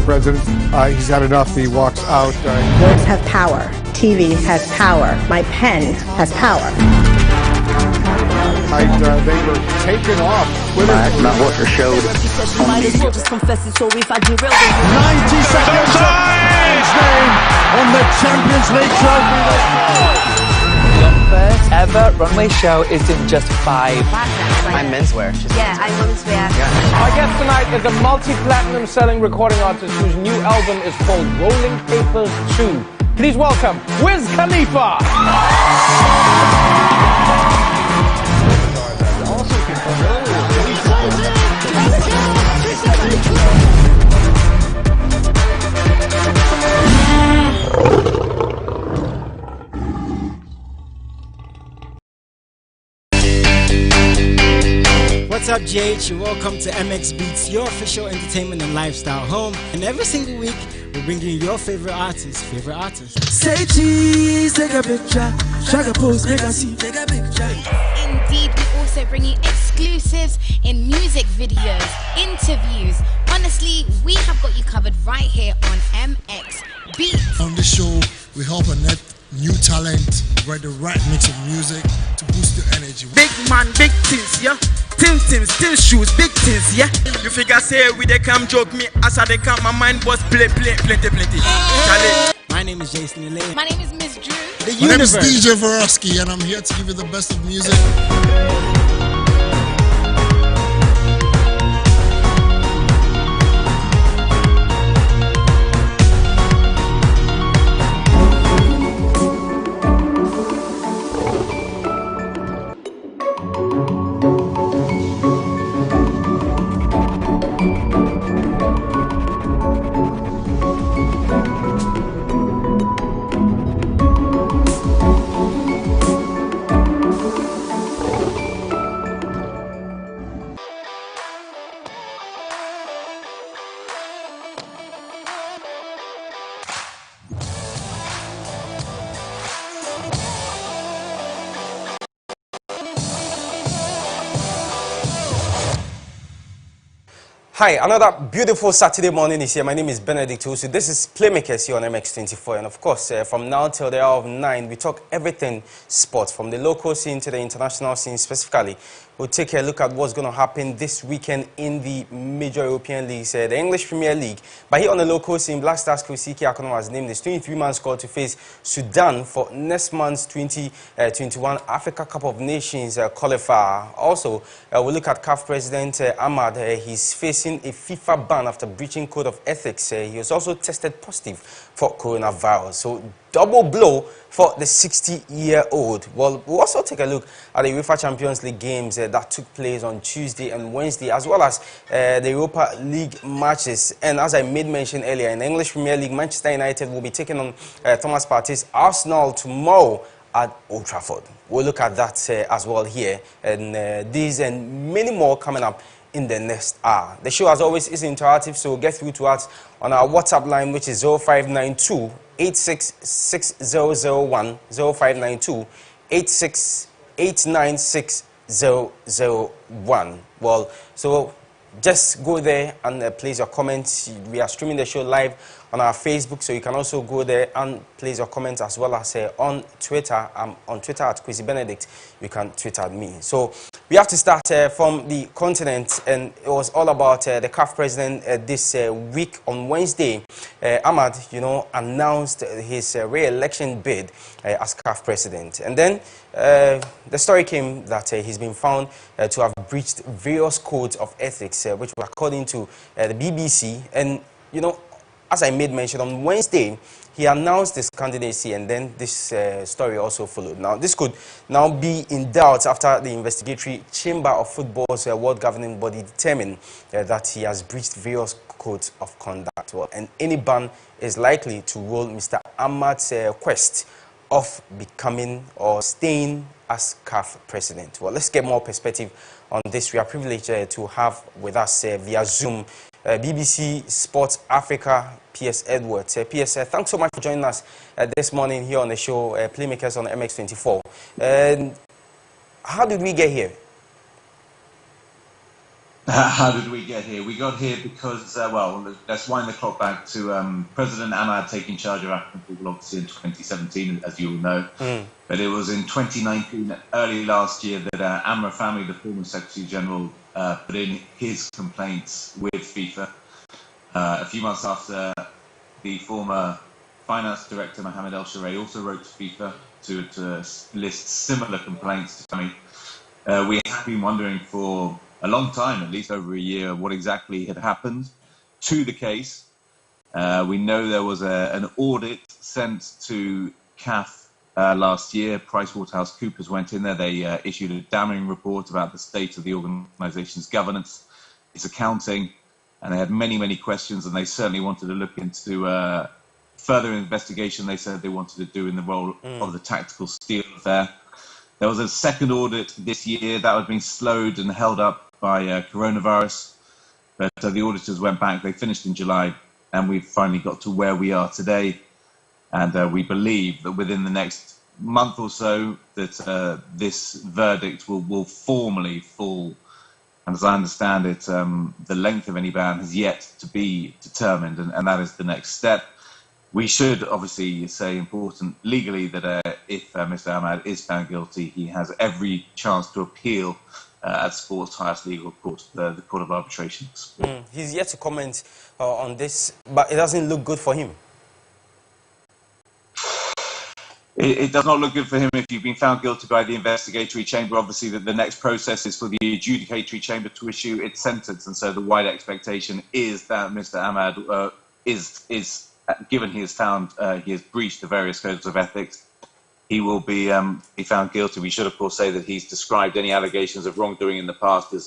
president. He's had enough. He walks out. Words have power. TV has power. My pen has power. They were taken off Twitter. Not what they showed. Might as well just confess it, so if I derail 90 seconds his name on the Champions League trophy. Your first ever runway show is in just 5. I'm menswear. Yeah, I'm menswear. Our guest tonight is a multi-platinum selling recording artist whose new album is called Rolling Papers 2. Please welcome Wiz Khalifa. What's up, JH? Welcome to MX Beats, your official entertainment and lifestyle home. And every single week, we're bringing you your favorite artists. Say cheese, take a picture. Shag a post, make a see, take a picture. Indeed, we also bring you exclusives in music videos, interviews. Honestly, we have got you covered right here on MX Beats. On this show, we help net new talent, write the right mix of music to boost your energy. Big man, big things, yeah. Teams, still shoes, big things, yeah. You figure say we they come joke me as I they come, my mind was plenty. Charlie. My name is Jason Elaine. My name is Miss Drew. My name is DJ Varosky, and I'm here to give you the best of music. Hi, another beautiful Saturday morning is here. My name is Benedict. So this is Playmakers here on MX24. And of course, from now till the hour of 9, we talk everything sports, from the local scene to the international scene specifically. We'll take a look at what's going to happen this weekend in the major European leagues, the English Premier League. But here on the local scene, Black Stars Kusiki Akono has named this 23-man squad to face Sudan for next month's 2021 Africa Cup of Nations qualifier. Also, we'll look at CAF President Ahmad. He's facing a FIFA ban after breaching code of ethics. He was also tested positive for coronavirus. So, double blow for the 60-year-old. Well, we'll also take a look at the UEFA Champions League games that took place on Tuesday and Wednesday, as well as the Europa League matches. And as I made mention earlier, in the English Premier League, Manchester United will be taking on Thomas Partey's Arsenal tomorrow at Old Trafford. We'll look at that as well here, and these and many more coming up in the next hour. The show, as always, is interactive, so get through to us on our WhatsApp line, which is 0592 866001, 0592 8989601. Well, so just go there and place your comments. We are streaming the show live on our Facebook, so you can also go there and place your comments, as well as on Twitter. I'm on Twitter at Kwesi Benedict. You can tweet at me. So we have to start from the continent, and it was all about the CAF president this week. On Wednesday, Ahmad, announced his re-election bid as CAF president. And then the story came that he's been found to have breached various codes of ethics, which were according to the BBC. And, as I made mention, on Wednesday, he announced his candidacy, and then this story also followed. Now, this could now be in doubt after the investigatory chamber of football's world governing body determined that he has breached various codes of conduct. Well, and any ban is likely to roll Mr. Ahmad's quest of becoming or staying as CAF president. Well, let's get more perspective on this. We are privileged to have with us via Zoom BBC Sports Africa, Piers Edwards. Piers, thanks so much for joining us this morning here on the show, Playmakers on MX24. How did we get here? How did we get here? We got here because, well, let's wind the clock back to President Ahmad taking charge of African football, obviously in 2017, as you all know. But it was in 2019, early last year, that Amra Family, the former Secretary General, put in his complaints with FIFA. A few months after, the former Finance Director, Mohamed El Sharay, also wrote to FIFA to list similar complaints to me. We have been wondering for a long time, at least over a year, what exactly had happened to the case. We know there was an audit sent to CAF last year. PricewaterhouseCoopers went in there. They issued a damning report about the state of the organisation's governance, its accounting, and they had many, many questions, and they certainly wanted to look into further investigation they said they wanted to do in the role of the tactical steel affair. There was a second audit this year that had been slowed and held up by coronavirus, but the auditors went back. They finished in July, and we've finally got to where we are today. And we believe that within the next month or so, that this verdict will formally fall. And as I understand it, the length of any ban has yet to be determined, and that is the next step. We should obviously say important legally that if Mr. Ahmad is found guilty, he has every chance to appeal at sport's highest legal court, the Court of Arbitration. He's yet to comment on this, but it doesn't look good for him. It does not look good for him if you've been found guilty by the investigatory chamber. Obviously, the next process is for the adjudicatory chamber to issue its sentence, and so the wide expectation is that Mr. Ahmad is given he is found he has breached the various codes of ethics, he will be found guilty. We should, of course, say that he's described any allegations of wrongdoing in the past as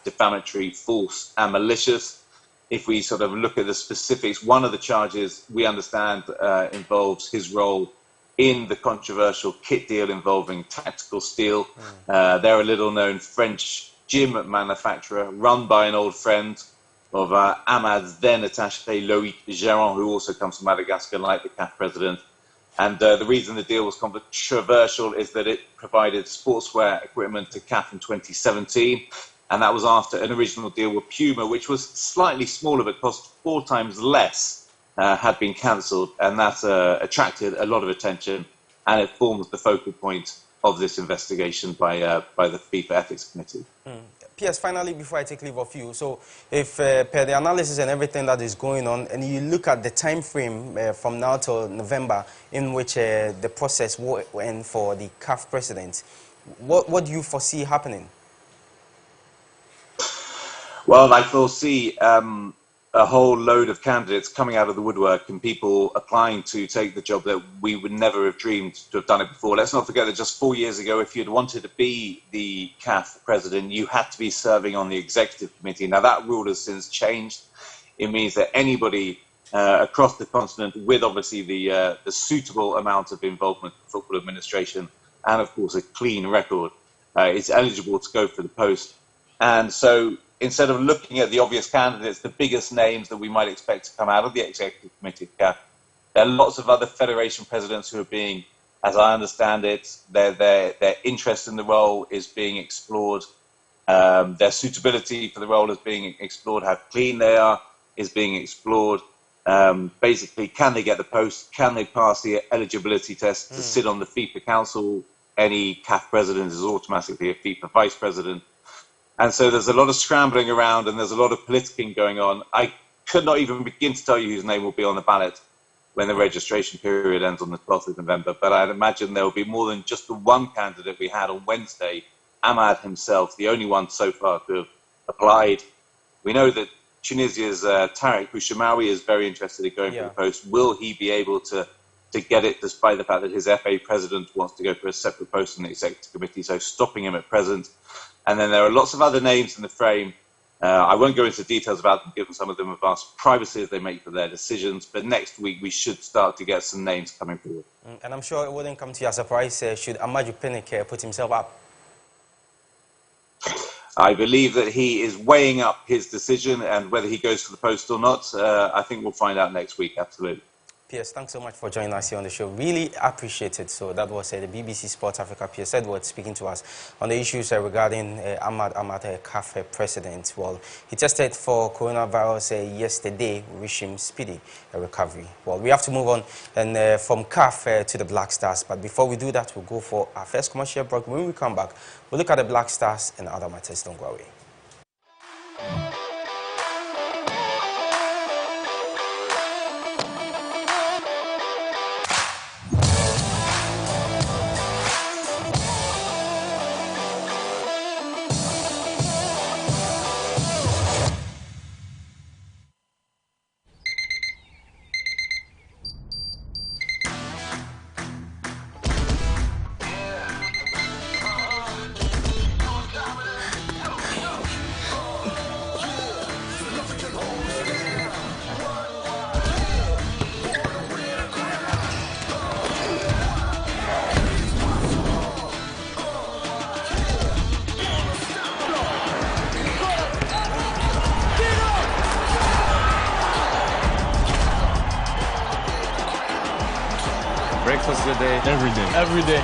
defamatory, false, and malicious. If we sort of look at the specifics, one of the charges we understand involves his role in the controversial kit deal involving Tactical Steel. They're a little-known French gym manufacturer run by an old friend of Ahmad's then attaché Loïc Géron, who also comes from Madagascar, like the CAF president. And the reason the deal was controversial is that it provided sportswear equipment to CAF in 2017, and that was after an original deal with Puma, which was slightly smaller but cost 4 times less, had been cancelled, and that attracted a lot of attention, and it forms the focal point of this investigation by the FIFA Ethics Committee. Piers, finally, before I take leave of you, so if per the analysis and everything that is going on, and you look at the time frame from now till November in which the process will end for the CAF president, what do you foresee happening? Well, I foresee a whole load of candidates coming out of the woodwork and people applying to take the job that we would never have dreamed to have done it before. Let's not forget that just 4 years ago, if you'd wanted to be the CAF president, you had to be serving on the executive committee. Now, that rule has since changed. It means that anybody across the continent with obviously the suitable amount of involvement in football administration and, of course, a clean record is eligible to go for the post. And so instead of looking at the obvious candidates, the biggest names that we might expect to come out of the executive committee of CAF, there are lots of other federation presidents who are being, as I understand it, their interest in the role is being explored. Their suitability for the role is being explored. How clean they are is being explored. Basically, can they get the post? Can they pass the eligibility test to sit on the FIFA Council? Any CAF president is automatically a FIFA vice president. And so there's a lot of scrambling around and there's a lot of politicking going on. I could not even begin to tell you whose name will be on the ballot when the registration period ends on the 12th of November. But I'd imagine there will be more than just the one candidate we had on Wednesday, Ahmad himself, the only one so far to have applied. We know that Tunisia's Tarek Bouchamawi is very interested in going for the post. Will he be able to get it despite the fact that his FA president wants to go for a separate post in the executive committee, so stopping him at present? And then there are lots of other names in the frame. I won't go into details about them, given some of them have asked privacy as they make for their decisions. But next week, we should start to get some names coming forward. And I'm sure it wouldn't come to your surprise should Amaju Pinnick put himself up. I believe that he is weighing up his decision, and whether he goes for the post or not, I think we'll find out next week, absolutely. Piers, thanks so much for joining us here on the show. Really appreciate it. So that was the BBC Sports Africa, Piers Edwards, speaking to us on the issues regarding Ahmad CAF president. Well, he tested for coronavirus yesterday. We wish him speedy recovery. Well, we have to move on and from CAF to the Black Stars. But before we do that, we'll go for our first commercial break. When we come back, we'll look at the Black Stars and other matters. Don't go away. Breakfast a day. Every day. Every day.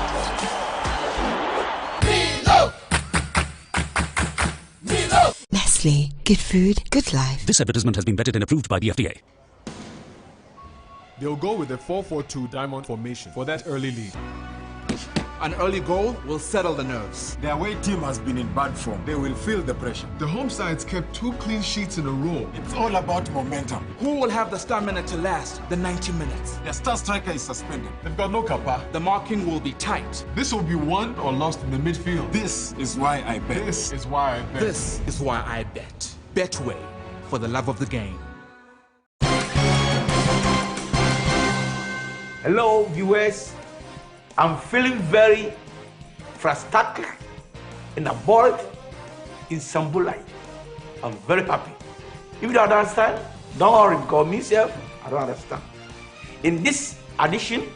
Nestle. Good food, good life. This advertisement has been vetted and approved by the FDA. They'll go with the 4-4-2 diamond formation for that early lead. An early goal will settle the nerves. Their away team has been in bad form. They will feel the pressure. The home sides kept 2 clean sheets in a row. It's all about momentum. Who will have the stamina to last the 90 minutes? Their star striker is suspended. They've got no kappa. The marking will be tight. This will be won or lost in the midfield. This is why I bet. This is why I bet. This is why I bet. Betway, for the love of the game. Hello, viewers. I'm feeling very frustrated and bored in Sambulai. I'm very happy. If you don't understand, don't worry, because myself, I don't understand. In this edition,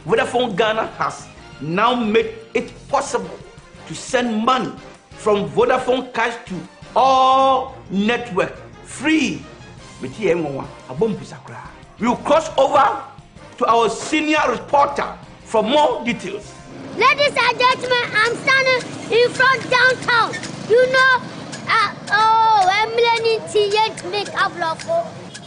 Vodafone Ghana has now made it possible to send money from Vodafone Cash to all network free. We'll cross over to our senior reporter for more details. Ladies and gentlemen, I'm standing in front downtown. You know, I'm learning to make a vlog.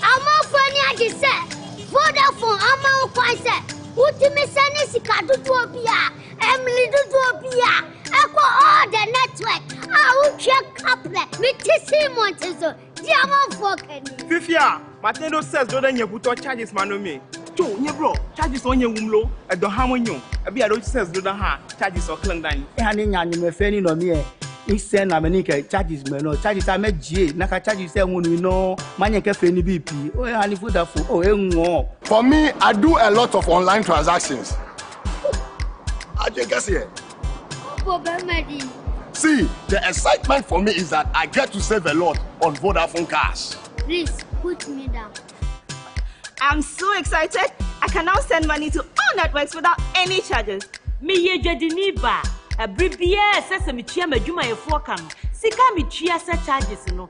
I'm not funny as you said. Vodafone, I'm not quite said. Ultimate Senesika to Topia, Emily to Topia, Echo all the network. I will check up there. Me Tissi Montezo, Diamond Falcon. Fifia, Matendo says, don't you put charges, Manome. Two, you bro, charges on your wumlo, I don't have on you. A beer says, do not charges or clandine. Handing and you may failing on me. Eastern America charges me no charges I met G. Naka charges say when we know money cafe ni BP. Oh, honey food oh, For me, I do a lot of online transactions. I just guess here. See, the excitement for me is that I get to save a lot on Vodafone Cash. Please put me down. I'm so excited. I can now send money to all networks without any charges. Me ye jediniba. A bribia says me chia majuma ye fokan. Sika me chia sa charges no. A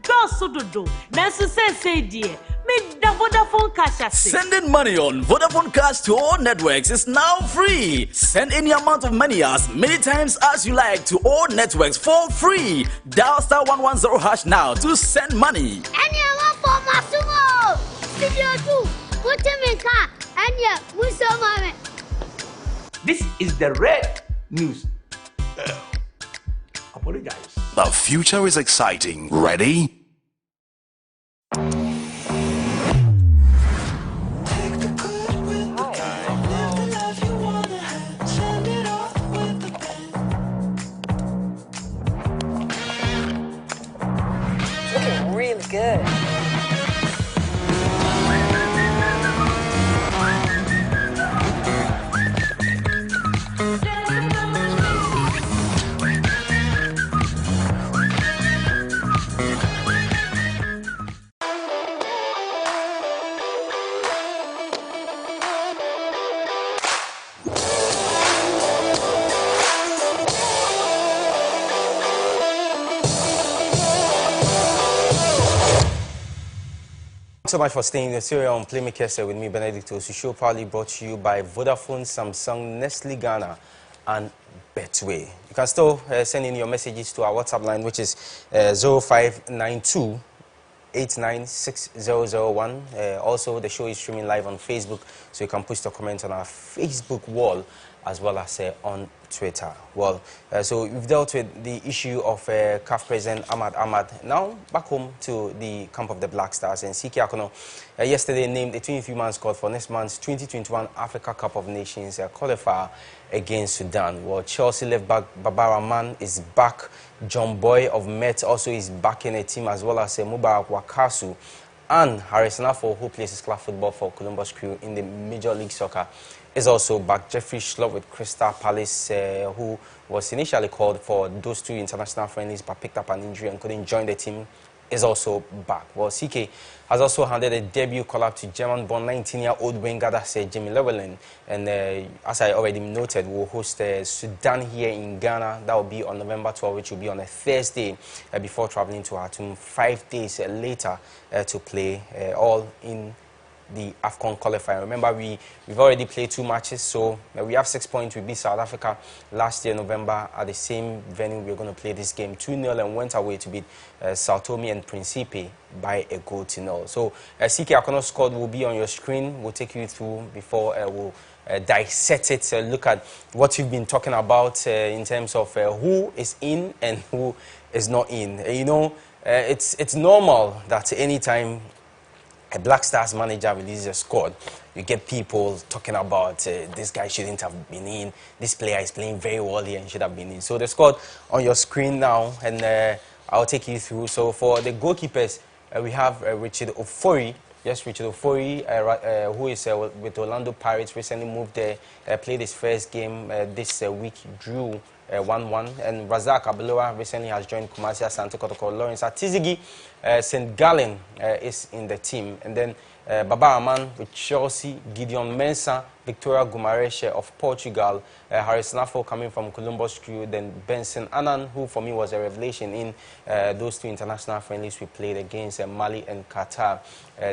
do so do. Nansu say dear. Me da Vodafone Cash. Sending money on Vodafone Cash to all networks is now free. Send any amount of money as many times as you like to all networks for free. Dial *110# now to send money. Any amount for Masumo. Studio 2. Put him in car. And yeah, Musoma. This is the red news. Apologize. The future is exciting. Ready? Looking really good. so much for staying in the series on Playmakers with me, Benedict. The show proudly brought to you by Vodafone, Samsung, Nestle Ghana, and Betway. You can still send in your messages to our WhatsApp line, which is 0592 896001. Also, the show is streaming live on Facebook, so you can post your comments on our Facebook wall as well as on Twitter. Well, so we've dealt with the issue of CAF President Ahmad. Now, back home to the camp of the Black Stars. And CK Akono yesterday named a 23-man squad for next month's 2021 Africa Cup of Nations qualifier against Sudan. Well, Chelsea left back Baba Rahman is back. John Boy of Met also is back in a team, as well as Mubarak Wakasu and Harris Nafo, who plays club football for Columbus Crew in the Major League Soccer, is also back. Jeffrey Schlupp with Crystal Palace, who was initially called for those two international friendlies but picked up an injury and couldn't join the team, is also back. Well, CK has also handed a debut call-up to German-born 19-year-old winger, that's Jimmy Llewellyn. And as I already noted, we'll host Sudan here in Ghana. That will be on November 12, which will be on a Thursday, before traveling to Khartoum 5 days later to play all in the AFCON qualifier. Remember, we've already played 2 matches, so we have 6 points. We beat South Africa last year, November, at the same venue. We're going to play this game 2-0 and went away to beat Sao Tome and Principe by a goal to 0. So, CK Akono's squad will be on your screen. We'll take you through before we'll dissect it, look at what you've been talking about in terms of who is in and who is not in. You know, it's normal that anytime a Black Stars manager releases a squad, you get people talking about this guy shouldn't have been in, this player is playing very well here and should have been in. So the squad on your screen now, and I'll take you through. So for the goalkeepers, we have Richard Ofori. Yes, Richard Ofori, who is with Orlando Pirates, recently moved there, played his first game this week, drew 1-1. And Razak Abeloa recently has joined Kumasi Asante Kotoko. Lawrence Atizigi, St. Gallen is in the team. And then Baba Aman with Chelsea, Gideon Mensah, Victoria Gumareshe of Portugal, Harris Nafo coming from Columbus Crew, then Benson Annan, who for me was a revelation in those 2 international friendlies we played against Mali and Qatar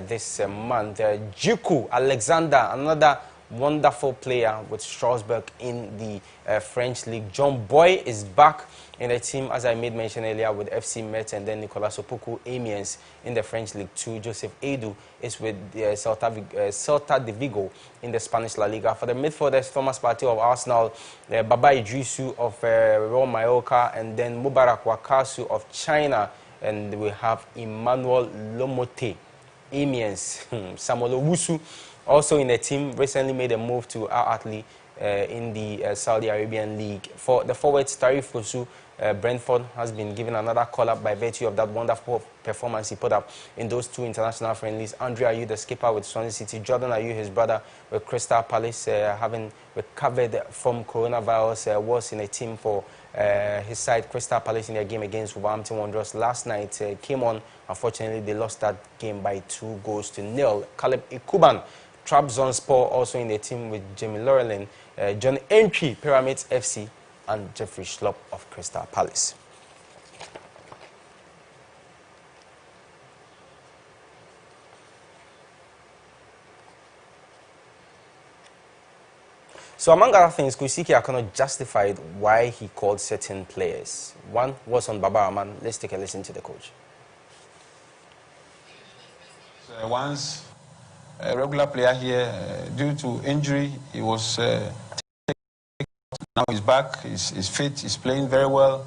this month. Juku Alexander, another wonderful player with Strasbourg in the French league. John Boy is back in the team, as I made mention earlier, with FC Metz, and then Nicolas Opoku Amiens in the French League 2. Joseph Edu is with Celta de Vigo in the Spanish La Liga. For the midfielders, Thomas Partey of Arsenal, Baba Idrisu of Real Mallorca, and then Mubarak Wakasu of China, and we have Emmanuel Lomote, Amiens, Samuel Owusu, also in the team, recently made a move to Al Ahly in the Saudi Arabian League. For the forwards, Tariq Fosu, Brentford has been given another call-up by virtue of that wonderful performance he put up in those 2 international friendlies. Andre Ayew, the skipper with Swansea City. Jordan Ayew, his brother with Crystal Palace, having recovered from coronavirus, was in a team for his side, Crystal Palace, in their game against Wolverhampton Wanderers last night. Came on. Unfortunately, they lost that game by 2-0. Caleb Ikuban, Trabzonspor, also in the team with Jamie Llewellyn, John Entry, Pyramids FC, and Jeffrey Schlupp of Crystal Palace. So among other things, Kusiki Akono justified why he called certain players. One was on Baba Rahman. Let's take a listen to the coach. So once a regular player here, due to injury, he was now he's back, he's fit, he's playing very well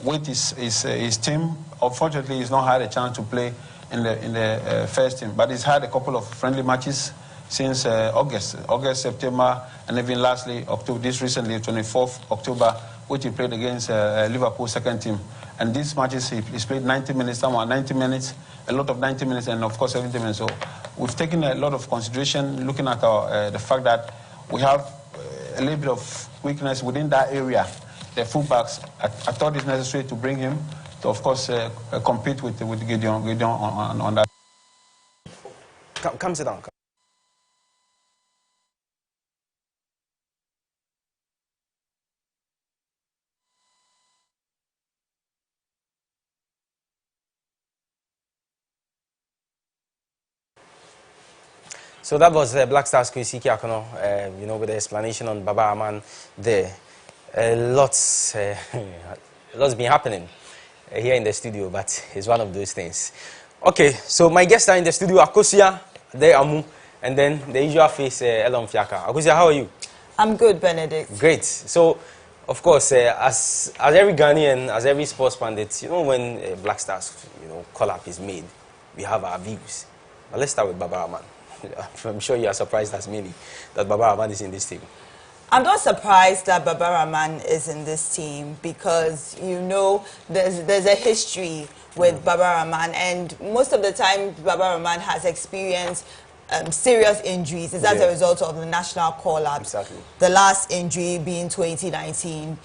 with his team. Unfortunately, he's not had a chance to play in the first team, but he's had a couple of friendly matches since August, September, and even lastly October. This recently, 24th October, which he played against Liverpool second team. And these matches he's played 90 minutes, somewhere 90 minutes, a lot of 90 minutes, and of course 70 minutes. So we've taken a lot of consideration looking at the fact that we have a little bit of weakness within that area. The fullbacks, I thought it's necessary to bring him to, of course, compete with Gideon on that. Come sit down. So that was Black Stars Kwesi Akono, you know, with the explanation on Baba Aman there. Lots been happening here in the studio, but it's one of those things. Okay, so my guests are in the studio, Akosia, there Amu, and then the usual face, Elon Fiaka. Akosia, how are you? I'm good, Benedict. Great. So, of course, as every Ghanaian, as every sports pundit, you know, when Black Stars, you know, call-up is made, we have our views. But let's start with Baba Aman. I'm sure you are surprised as many that Baba Aman is in this team. I'm not surprised that Baba Rahman is in this team because, you know, there's a history with Baba Rahman, and most of the time Baba Rahman has experienced serious injuries. It's as a result of the national call-ups. Exactly. The last injury being 2019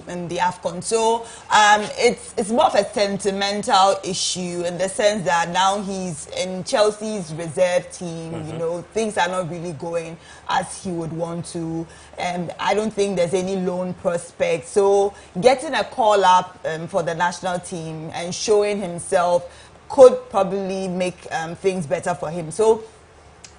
in the AFCON. So it's more of a sentimental issue in the sense that now he's in Chelsea's reserve team. You know, things are not really going as he would want to, and I don't think there's any loan prospect. So getting a call-up for the national team and showing himself could probably make things better for him. So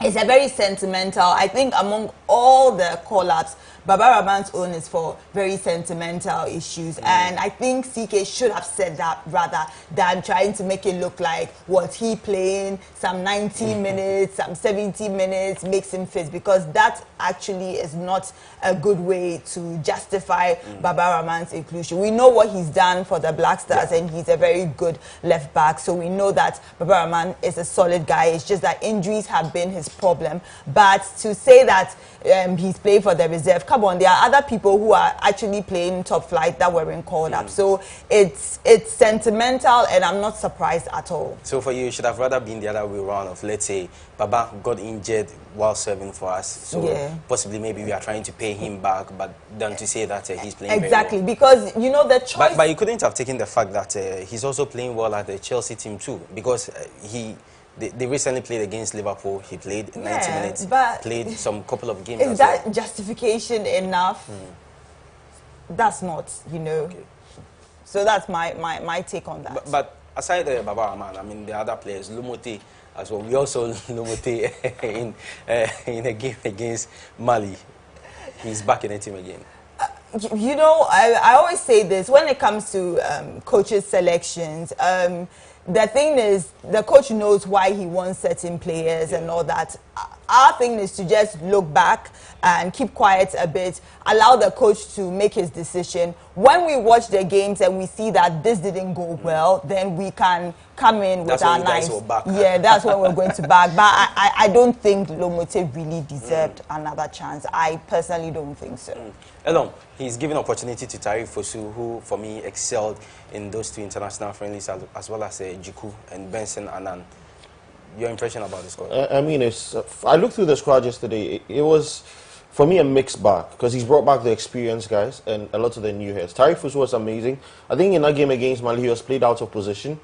it's a very sentimental, I think among all the call-ups, Baba Rahman's own is for very sentimental issues. And I think CK should have said that rather than trying to make it look like was he playing some 90 minutes, some 70 minutes, makes him fit, because that actually is not a good way to justify Baba Rahman's inclusion. We know what he's done for the Black Stars, and he's a very good left back. So we know that Baba Rahman is a solid guy. It's just that injuries have been his problem. But to say that he's playing for the reserve, come on, there are other people who are actually playing top flight that weren't called up. So it's sentimental, and I'm not surprised at all. So for you, it should have rather been the other way around of, let's say, Baba got injured while serving for us. So possibly maybe we are trying to pay him back, but than to say that he's playing exactly very well. Because, you know, the choice... But you couldn't have taken the fact that he's also playing well at the Chelsea team too, because they recently played against Liverpool. He played 90 minutes, played some couple of games. Is that justification enough? That's not, you know. Okay. So that's my take on that. But aside Baba Rahman, I mean, the other players, Lumote as well. We also Lumote in a game against Mali. He's back in the team again. You know, I always say this when it comes to coaches' selections. The thing is, the coach knows why he wants certain players and all that. Our thing is to just look back and keep quiet a bit, allow the coach to make his decision. When we watch the games and we see that this didn't go well, then we can come in with our knives. Yeah, that's when we're going to back. But I don't think Lomote really deserved another chance. I personally don't think so. Elon, he's given opportunity to Tariq Fosu, who for me excelled in those two international friendlies, as well as Jiku and Benson Annan. Your impression about the squad? I mean, I looked through the squad yesterday. It was, for me, a mixed bag, because he's brought back the experienced guys and a lot of the new heads. Tariq Fosu was amazing. I think in that game against Mali, he was played out of position,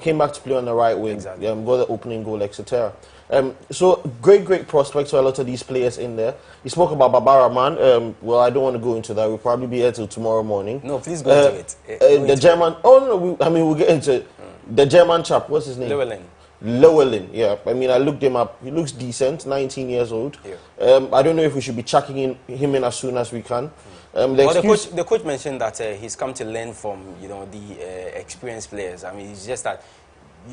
came back to play on the right wing, got the opening goal, etc. So great prospects for a lot of these players in there. You spoke about Baba Rahman. Well, I don't want to go into that. We'll probably be here till tomorrow morning. No, please go into it. The German. Oh no, we'll get into it. The German chap. What's his name? Llewellyn. Yeah. I mean, I looked him up. He looks decent. 19 years old. Yeah. I don't know if we should be chucking him in as soon as we can. The coach mentioned that he's come to learn from, you know, the experienced players. I mean, it's just that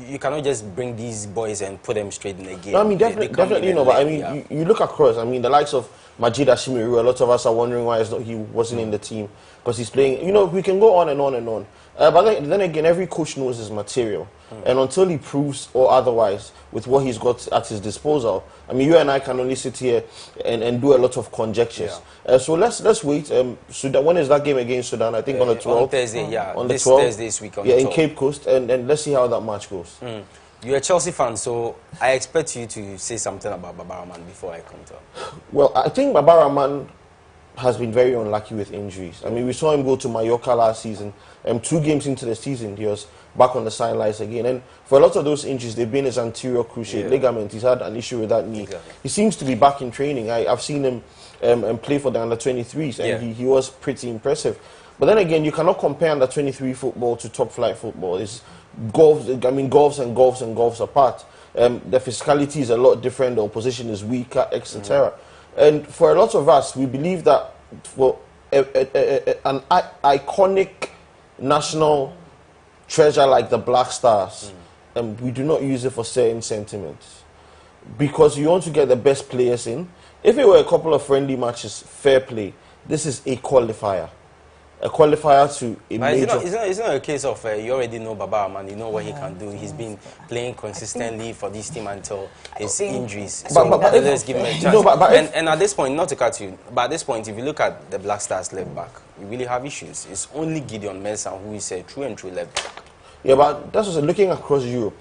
you cannot just bring these boys and put them straight in the game. No, I mean, definitely, you know, but I mean, you look across. I mean, the likes of Majid Ashimiru, a lot of us are wondering why he wasn't in the team, because he's playing. You know, we can go on and on and on. But then again, every coach knows his material. And until he proves or otherwise with what he's got at his disposal, I mean, you and I can only sit here and do a lot of conjectures. So let's wait. Sudan, when is that game against Sudan? I think on the 12th. On Thursday, yeah. On the 12th. Thursday this week on the 12th. In Cape Coast. And let's see how that match goes. You're a Chelsea fan, so I expect you to say something about Baba Rahman before I come to him. Well, I think Baba Rahman has been very unlucky with injuries. I mean, we saw him go to Mallorca last season. 2 games into the season, he was back on the sidelines again. And for a lot of those injuries, they've been his anterior cruciate ligament. He's had an issue with that knee. He seems to be back in training. I've seen him play for the under-23s, and he was pretty impressive. But then again, you cannot compare under-23 football to top-flight football. It's golfs and golfs apart. the physicality is a lot different, the opposition is weaker, etc. And for a lot of us, we believe that for an iconic national treasure like the Black Stars, we do not use it for certain sentiments. Because you want to get the best players in. If it were a couple of friendly matches, fair play. This is a qualifier. A qualifier to a major... It's not a case of you already know Baba Aman, you know what he can do. He's been playing consistently for this team until his injuries. So let's give him a chance. And at this point, not to cut you, but at this point, if you look at the Black Stars left back, you really have issues. It's only Gideon Mensah who is a true and true left back. Yeah, but that's just looking across Europe.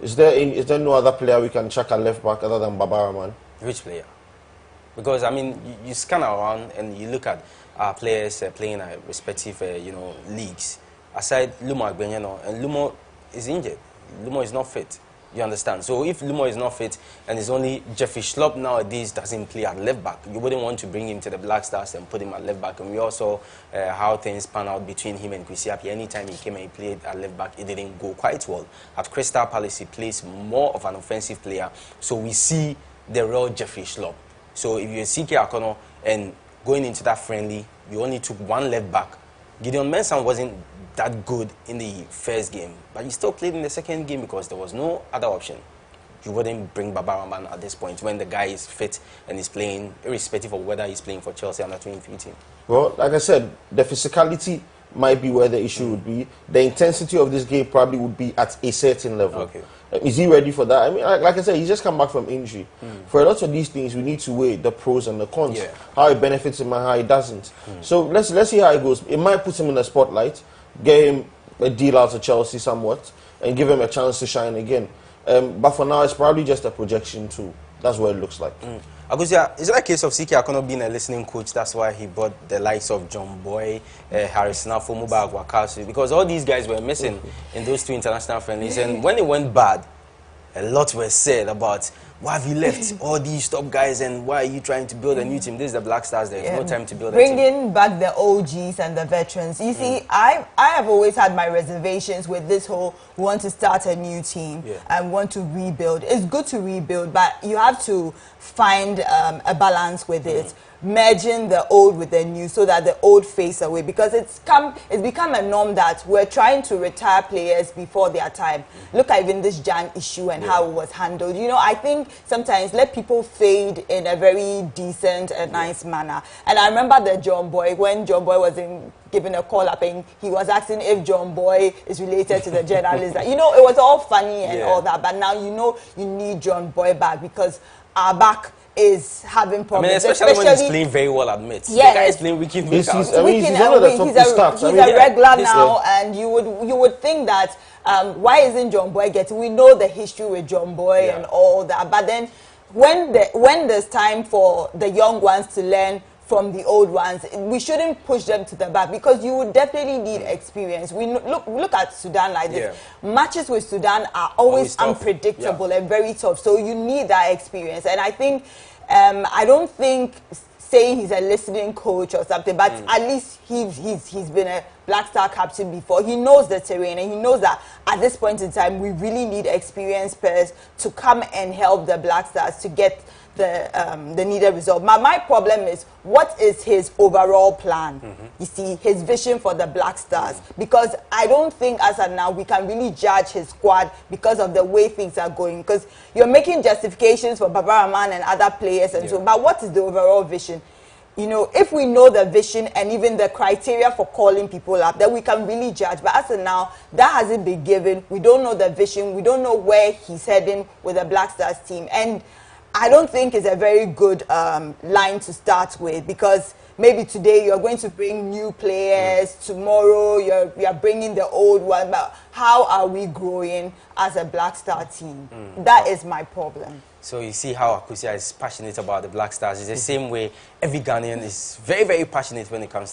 Is there no other player we can check at left back other than Baba Aman? Which player? Because I mean, you scan around and you look at our players playing at respective, leagues. Aside Lumo Agbenyano, and Lumo is injured. Lumo is not fit. You understand? So if Lumo is not fit and it's only Jeffrey Schlupp nowadays doesn't play at left back, you wouldn't want to bring him to the Black Stars and put him at left back. And we also how things pan out between him and Kwesi Appiah. Anytime he came and he played at left back, it didn't go quite well. At Crystal Palace, he plays more of an offensive player. So we see the real Jeffrey Schlupp. So if you're CK Akono and going into that friendly, you only took one left back. Gideon Mensah wasn't that good in the first game, but he still played in the second game because there was no other option. You wouldn't bring Baba Aman at this point when the guy is fit and is playing, irrespective of whether he's playing for Chelsea under 23 team. Well, like I said, the physicality might be where the issue would be. The intensity of this game probably would be at a certain level. Okay. Is he ready for that? I mean, like I said, he's just come back from injury. For a lot of these things, we need to weigh the pros and the cons. How it benefits him and how it doesn't. So let's see how it goes. It might put him in the spotlight, get him a deal out of Chelsea somewhat, and give him a chance to shine again. But for now, it's probably just a projection too. That's what it looks like. Agusia, is it a case of CK Akono being a listening coach? That's why he brought the likes of John Boy, Harrison Afo, Mubarak Wakasu, because all these guys were missing in those two international friendlies. And when it went bad, a lot was said about why have you left all these top guys and why are you trying to build a new team? This is the Black Stars. There's no time to build a team. Bringing back the OGs and the veterans. You see, I have always had my reservations with this whole want to start a new team and want to rebuild. It's good to rebuild, but you have to find a balance with it. Merging the old with the new so that the old fades away, because it's become a norm that we're trying to retire players before their time. Look at even this Jan issue and how it was handled. You know, I think sometimes let people fade in a very decent and nice manner. And I remember the John Boy, when John Boy was given a call up and he was asking if John Boy is related to the journalist. You know, it was all funny and all that, but now you know you need John Boy back because our back is having problems. I mean, especially when he's playing very well, admits. Yes. The guy is playing week in, week out. He's a regular now, and you would think that why isn't John Boy getting? We know the history with John Boy and all that, but then when there's time for the young ones to learn from the old ones, we shouldn't push them to the back because you would definitely need experience. We look at Sudan like this. Matches with Sudan are always unpredictable and very tough. So you need that experience. And I think, I don't think saying he's a listening coach or something, but at least he's been a Black Star captain before. He knows the terrain and he knows that at this point in time, we really need experienced players to come and help the Black Stars to get the needed result. My problem is, what is his overall plan? You see, his vision for the Black Stars. Because I don't think as of now we can really judge his squad because of the way things are going. Because you're making justifications for Baba Aman and other players and so, but what is the overall vision? You know, if we know the vision and even the criteria for calling people up, then we can really judge. But as of now, that hasn't been given. We don't know the vision. We don't know where he's heading with the Black Stars team. And I don't think it's a very good line to start with, because maybe today you're going to bring new players, tomorrow you're bringing the old one, but how are we growing as a Black Star team? That is my problem. So you see how Akusia is passionate about the Black Stars. It's the same way every Ghanaian is very, very passionate when it comes to